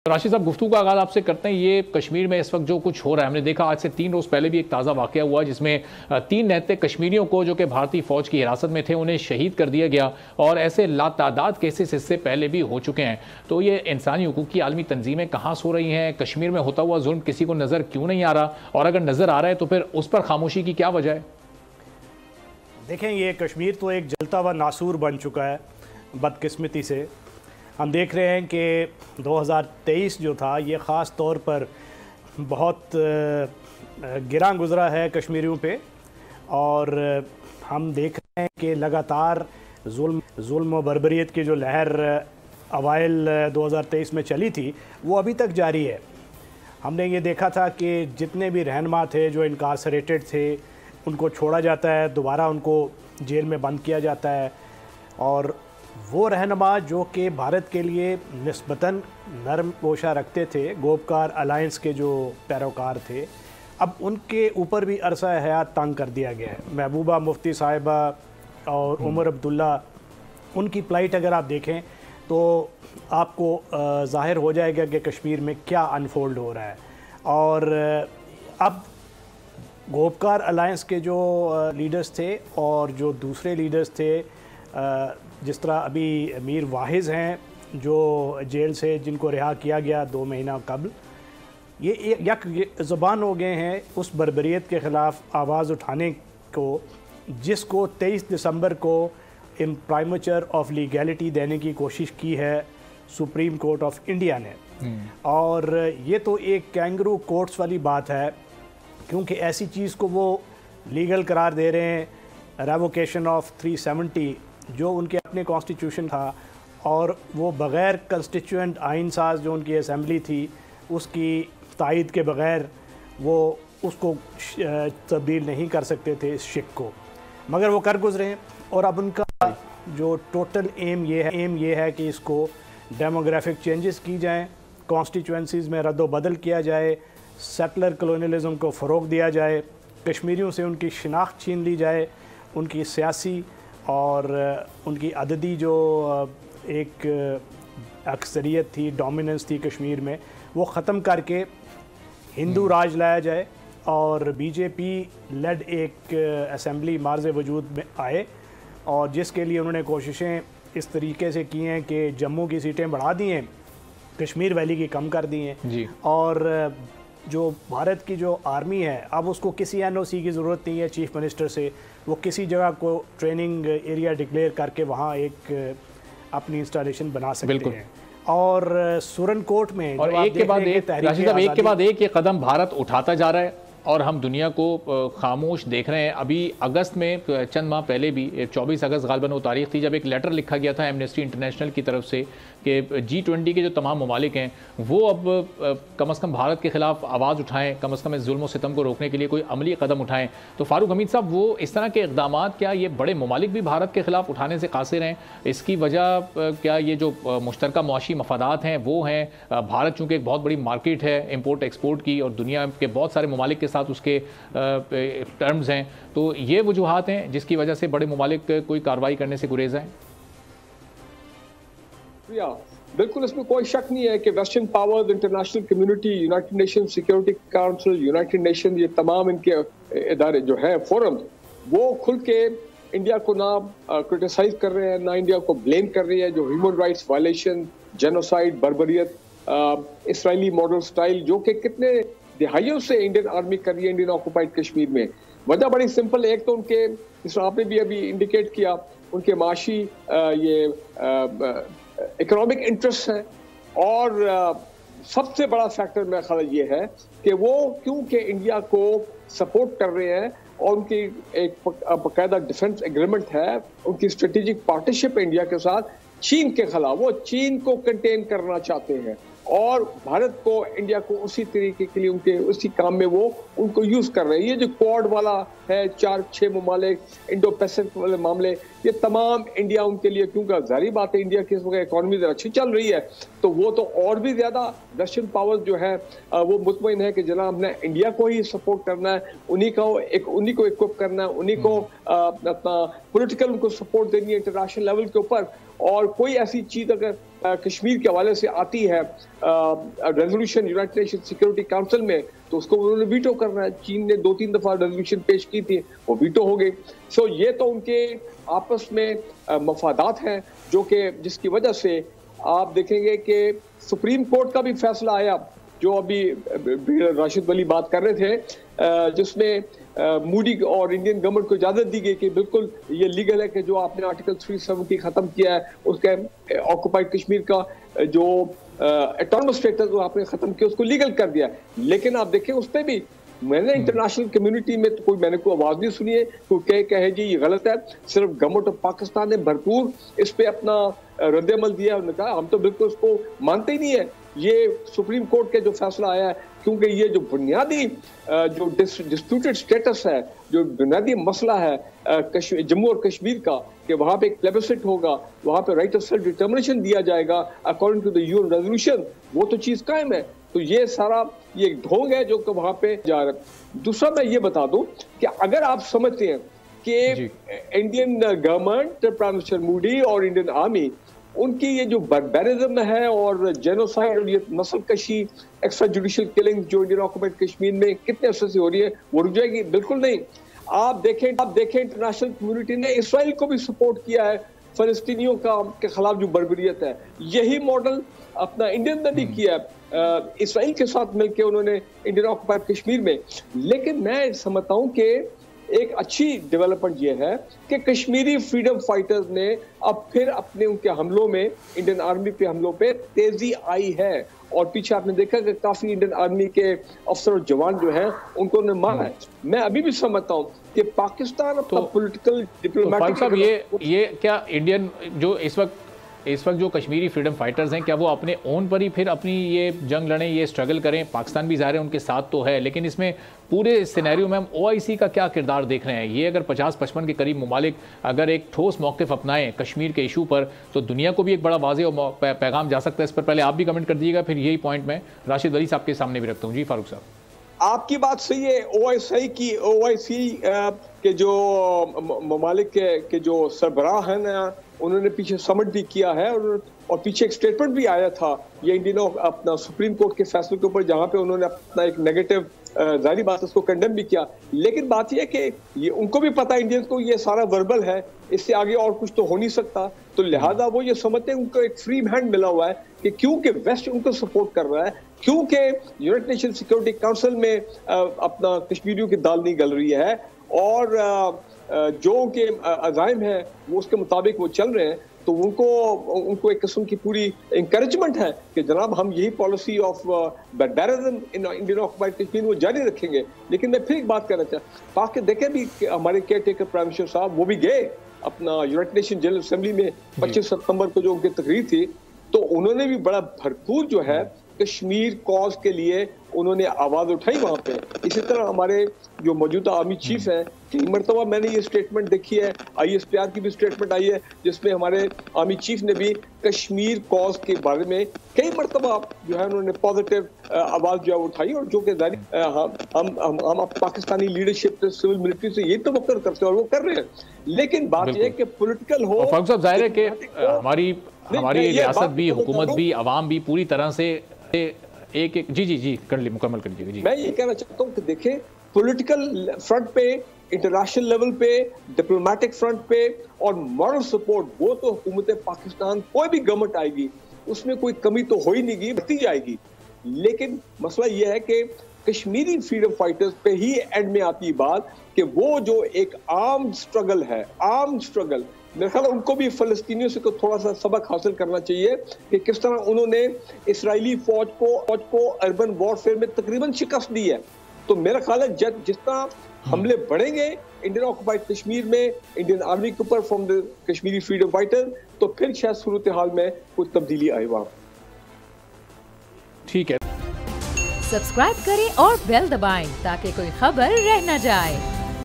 राशिद साहब, गुफ्तगू का आगाज़ आपसे करते हैं। ये कश्मीर में इस वक्त जो कुछ हो रहा है, हमने देखा आज से 3 रोज़ पहले भी एक ताज़ा वाक़या हुआ जिसमें 3 निहत्ते कश्मीरियों को जो कि भारतीय फ़ौज की हिरासत में थे उन्हें शहीद कर दिया गया। और ऐसे लातादाद केसेस इससे पहले भी हो चुके हैं। तो ये इंसानी हुकूक की आलमी तंजीमें कहाँ सो रही हैं? कश्मीर में होता हुआ जुल्म किसी को नज़र क्यों नहीं आ रहा? और अगर नज़र आ रहा है तो फिर उस पर खामोशी की क्या वजह है? देखें, ये कश्मीर तो एक जलता हुआ नासूर बन चुका है बदकिस्मती से। हम देख रहे हैं कि 2023 जो था ये ख़ास तौर पर बहुत गिरां गुज़रा है कश्मीरियों पे। और हम देख रहे हैं कि लगातार जुल्म व बर्बरियत की जो लहर अवाइल 2023 में चली थी वो अभी तक जारी है। हमने ये देखा था कि जितने भी रहनुमा थे जो इनकार्सरेटेड थे उनको छोड़ा जाता है, दोबारा उनको जेल में बंद किया जाता है। और वो रहनुमा जो कि भारत के लिए निस्बतन नरम पोशा रखते थे, गोपकार अलायंस के जो पैरोकार थे, अब उनके ऊपर भी अरसा हयात तंग कर दिया गया है। महबूबा मुफ्ती साहिबा और उमर अब्दुल्ला, उनकी फ़्लाइट अगर आप देखें तो आपको ज़ाहिर हो जाएगा कि कश्मीर में क्या अनफोल्ड हो रहा है। और अब गोपकार अलायंस के जो लीडर्स थे और जो दूसरे लीडर्स थे, जिस तरह अभी मीर वाहिज हैं जो जेल से जिनको रिहा किया गया 2 महीना कबल, ये यक ज़बान हो गए हैं उस बर्बरियत के ख़िलाफ़ आवाज़ उठाने को जिसको 23 दिसंबर को इम्प्राइमेचर ऑफ लीगैलिटी देने की कोशिश की है सुप्रीम कोर्ट ऑफ इंडिया ने। और ये तो एक कैंगरू कोर्ट्स वाली बात है, क्योंकि ऐसी चीज़ को वो लीगल करार दे रहे हैं। रेवोकेशन ऑफ 370 जो उनके अपने कॉन्स्टिट्यूशन था, और वो बग़ैर कंस्टिट्यूएंट आइन साज जो उनकी असम्बली थी उसकी तायद के बग़ैर वो उसको तब्दील नहीं कर सकते थे इस शिक को, मगर वो कर गुजरे हैं। और अब उनका जो टोटल एम ये है कि इसको डेमोग्राफिक चेंजेस की जाएँ, कॉन्स्टिट्यूंसीज़ में रद्द-बदल किया जाए, सेटलर कॉलोनियलिज्म को फ़रोग़ दिया जाए, कश्मीरियों से उनकी शिनाख्त छीन ली जाए, उनकी सियासी और उनकी अददी जो एक अक्सरियत थी, डोमिनेंस थी कश्मीर में, वो ख़त्म करके हिंदू राज लाया जाए और बीजेपी लेड एक असम्बली मार्ज़ वजूद में आए। और जिसके लिए उन्होंने कोशिशें इस तरीके से की हैं कि जम्मू की सीटें बढ़ा दी हैं, कश्मीर वैली की कम कर दी हैं। और जो भारत की जो आर्मी है अब उसको किसी एनओसी की ज़रूरत नहीं है चीफ मिनिस्टर से, वो किसी जगह को ट्रेनिंग एरिया डिक्लेयर करके वहाँ एक अपनी इंस्टॉलेशन बना सकते हैं। और सुरन कोट में और एक के बाद एक ये कदम भारत उठाता जा रहा है और हम दुनिया को खामोश देख रहे हैं। अभी अगस्त में चंद माह पहले भी 24 अगस्त गालबन वो तारीख थी जब एक लेटर लिखा गया था एमनेस्टी इंटरनेशनल की तरफ से कि G20 के जो तमाम ममालिक हैं वो अब कम अज़ कम भारत के ख़िलाफ़ आवाज़ उठाएं, कम अज़ कम इस जुल्म व सितम को रोकने के लिए कोई अमली कदम उठाएं। तो फारूक हमीद साहब, वो इस तरह के इक़दाम क्या ये बड़े ममालिक भी भारत के ख़िलाफ़ उठाने से कासिर हैं? इसकी वजह क्या ये जो मुश्तरका मुआशी मफादात हैं वो हैं? भारत चूँकि एक बहुत बड़ी मार्केट है इम्पोर्ट एक्सपोर्ट की और दुनिया के बहुत सारे ममालिक के साथ उसके टर्म्स हैं, तो ये वजूहात हैं जिसकी वजह से बड़े ममालिक कोई कार्रवाई करने से गुरेज हैं? बिल्कुल, इसमें कोई शक नहीं है कि western powers, international community, United nation security council, United nation, ये तमाम इनके इदारे जो हैं फोरम, वो खुल के इंडिया को ना क्रिटिसाइज कर रहे हैं, ना इंडिया को ब्लेम कर रही है। जो ह्यूमन राइट्स वायलेशन, जेनोसाइड, बर्बरियत, इसराइली मॉडल स्टाइल जो कि कितने दिहाइयों से इंडियन आर्मी कर रही है इंडियन ऑक्युपाइड कश्मीर में। वजह बड़ी सिंपल है, एक तो उनके, जिस आपने भी अभी इंडिकेट किया, उनके माशी ये इकोनॉमिक इंटरेस्ट हैं। और सबसे बड़ा फैक्टर मेरा ख्याल ये है कि वो क्योंकि इंडिया को सपोर्ट कर रहे हैं और उनकी एक बाकायदा डिफेंस एग्रीमेंट है, उनकी स्ट्रेटेजिक पार्टनरशिप है इंडिया के साथ चीन के खिलाफ। वो चीन को कंटेन करना चाहते हैं और भारत को, इंडिया को उसी तरीके के लिए उनके उसी काम में वो उनको यूज कर रहे हैं। ये जो क्वाड वाला है, 4-6 ममालिक, इंडो पैसिफिक वाले मामले, ये तमाम इंडिया उनके लिए, क्योंकि जाहिर बात है इंडिया की इस वक्त इकॉनमी अच्छी चल रही है, तो वो तो और भी ज्यादा वेस्टर्न पावर जो है वो मुतमईन है कि जनाब हमने इंडिया को ही सपोर्ट करना है, उन्हीं को इक्विप करना है, उन्हीं को अपना पॉलिटिकल उनको सपोर्ट देनी है इंटरनेशनल लेवल के ऊपर। और कोई ऐसी चीज अगर कश्मीर के हवाले से आती है resolution United nation security council में, तो उसको उन्होंने वीटो करना है। चीन ने 2-3 दफा रेजोल्यूशन पेश की थी, वो वीटो हो गई। सो ये तो उनके आपस में मफादात हैं जो कि जिसकी वजह से आप देखेंगे कि सुप्रीम कोर्ट का भी फैसला आया, जो अभी राशिद वली बात कर रहे थे, जिसमें मूडी और इंडियन गवर्नमेंट को इजाजत दी गई कि बिल्कुल ये लीगल है कि जो आपने आर्टिकल 370 खत्म किया है, उसके ऑक्युपाइड कश्मीर का जो ऑटोनमस स्टेटस वो आपने खत्म किया, उसको लीगल कर दिया। लेकिन आप देखें उस पर भी मैंने इंटरनेशनल कम्युनिटी में तो मैंने कोई आवाज नहीं सुनी है, कोई कहे जी ये गलत है। सिर्फ गवर्नमेंट ऑफ पाकिस्तान ने भरपूर इस पे अपना रद्द-ए-अमल दिया। उन्होंने कहा हम तो बिल्कुल उसको मानते ही नहीं है, ये सुप्रीम कोर्ट के जो फैसला आया है, क्योंकि ये जो बुनियादी जो डिस्प्यूटेड स्टेटस है, जो बुनियादी मसला है जम्मू और कश्मीर का, कि वहाँ पे एक प्लेबिसिट होगा, वहाँ पे राइट ऑफ सेल्फ डिटर्मिनेशन दिया जाएगा according to the UN resolution, वो तो चीज कायम है। तो ये सारा ये एक ढोंग है जो वहाँ पे जा रहा है। दूसरा मैं ये बता दूं कि अगर आप समझते हैं कि Indian government, prime minister Modi और इंडियन आर्मी, उनकी ये जो बार्बरिज्म है और जेनोसाइड और ये नस्ल कशी, एक्स्ट्रा जुडिशियल किलिंग जो इंडियन ऑक्युपाइड कश्मीर में कितने अरसे से हो रही है, वो रुक जाएगी? बिल्कुल नहीं। आप देखें इंटरनेशनल कम्युनिटी ने इसराइल को भी सपोर्ट किया है फलस्तीनियों के खिलाफ जो बर्बरियत है। यही मॉडल अपना इंडियन ने भी किया है इसराइल के साथ मिलकर, उन्होंने इंडियन ऑक्युपाइड कश्मीर में। लेकिन मैं समझता हूं कि एक अच्छी डेवलपमेंट ये है कि कश्मीरी फ्रीडम फाइटर्स ने अब फिर अपने उनके हमलों में, इंडियन आर्मी पे हमलों पे तेजी आई है। और पीछे आपने देखा कि काफी इंडियन आर्मी के अफसर और जवान जो हैं उनको ने मारा है। मैं अभी भी समझता हूँ कि पाकिस्तान अपना पॉलिटिकल डिप्लोमेटिक ये क्या इंडियन जो इस वक्त जो कश्मीरी फ्रीडम फाइटर्स हैं, क्या वो अपने ओन पर ही फिर अपनी ये जंग लड़ें, ये स्ट्रगल करें? पाकिस्तान भी ज़ाहिर है उनके साथ तो है, लेकिन इसमें पूरे सिनेरियो में हम OIC का क्या किरदार देख रहे हैं? ये अगर 50-55 के करीब ममालिक अगर एक ठोस मौक़िफ़ अपनाएं कश्मीर के इशू पर, तो दुनिया को भी एक बड़ा वाज़ेह और पैगाम जा सकता है। इस पर पहले आप भी कमेंट कर दीजिएगा, फिर यही पॉइंट मैं राशिद वली साहब के सामने भी रखता हूँ। जी फारूक साहब, आपकी बात सही है। OIC के जो ममालिक के जो सरबराह हैं ना, उन्होंने पीछे समिट भी किया है और पीछे एक स्टेटमेंट भी आया था ये इन दिनों अपना सुप्रीम कोर्ट के फैसले के ऊपर, जहां पे उन्होंने अपना एक नेगेटिव जाहिर बात उसको कंडेम भी किया। लेकिन बात यह है कि ये उनको भी पता है इंडियंस को ये सारा वर्बल है, इससे आगे और कुछ तो हो नहीं सकता। तो लिहाजा वो ये समझते हैं उनको एक फ्री हैंड मिला हुआ है कि क्योंकि वेस्ट उनको सपोर्ट कर रहा है, क्योंकि यूनाइटेड नेशन सिक्योरिटी काउंसिल में अपना कश्मीरियों की दाल नहीं गल रही है और जो उनके अज़ाइम है वो उसके मुताबिक वो चल रहे हैं, तो उनको एक किस्म की पूरी इंकरेजमेंट है कि जनाब हम यही policy of barbarism in Indian occupied Kashmir वो जारी रखेंगे। लेकिन मैं फिर एक बात कहना चाहता हूँ, देखें भी हमारे केयर टेकर प्राइम मिनिस्टर साहब वो भी गए अपना यूनाइटेड नेशन जनरल असेंबली में 25 सितंबर को जो उनकी तकरीर थी, तो उन्होंने भी बड़ा भरपूर जो है कश्मीर कॉज के लिए उन्होंने आवाज उठाई वहां पे। इसी तरह हमारे जो मौजूदा आर्मी चीफ हैं, कई मरतबा मैंने ये स्टेटमेंट देखी है, ISPR की भी स्टेटमेंट आई है जिसमें हमारे आर्मी चीफ ने भी कश्मीर कॉज के बारे में कई मरतबा जो है उन्होंने पॉजिटिव आवाज जो है उठाई। और जो कि हम पाकिस्तानी लीडरशिप से, सिविल मिलिट्री से ये तो वक्र करते हैं और वो कर रहे हैं। लेकिन बात यह है कि पॉलिटिकल हो, जाहिर है कि हमारी रियासत भी, हुकूमत भी, आवाम भी पूरी तरह से एक जी कर ली, मुकम्मल कर लीजिएगा। जी, मैं ये कहना चाहता हूँ कि देखें पॉलिटिकल फ्रंट पे, इंटरनेशनल लेवल पे, डिप्लोमेटिक फ्रंट पे और मॉरल सपोर्ट, वो तो हुकूमत पाकिस्तान कोई भी गवर्नमेंट आएगी उसमें कोई कमी तो हो ही नहीं, बढ़ती जाएगी। लेकिन मसला ये है कि कश्मीरी फ्रीडम फाइटर्स पे ही एंड में आती बात कि वो जो एक आर्म्ड स्ट्रगल है, आर्म्ड स्ट्रगल, मेरे ख्याल उनको भी फलस्तीनियों से थोड़ा सा सबक हासिल करना चाहिए कि किस तरह उन्होंने इसराइली फौज को अर्बन वॉरफेयर में तकरीबन शिकस्त दी है। तो मेरा ख्याल है जिस तरह हमले बढ़ेंगे इंडियन ऑक्युपाइड कश्मीर में इंडियन आर्मी के ऊपर from the Kashmiri freedom fighter, तो फिर शायद सूरत हाल में कुछ तब्दीली आई। वहां ठीक है, सब्सक्राइब करें और बेल दबाएं ताकि कोई खबर रह न जाए।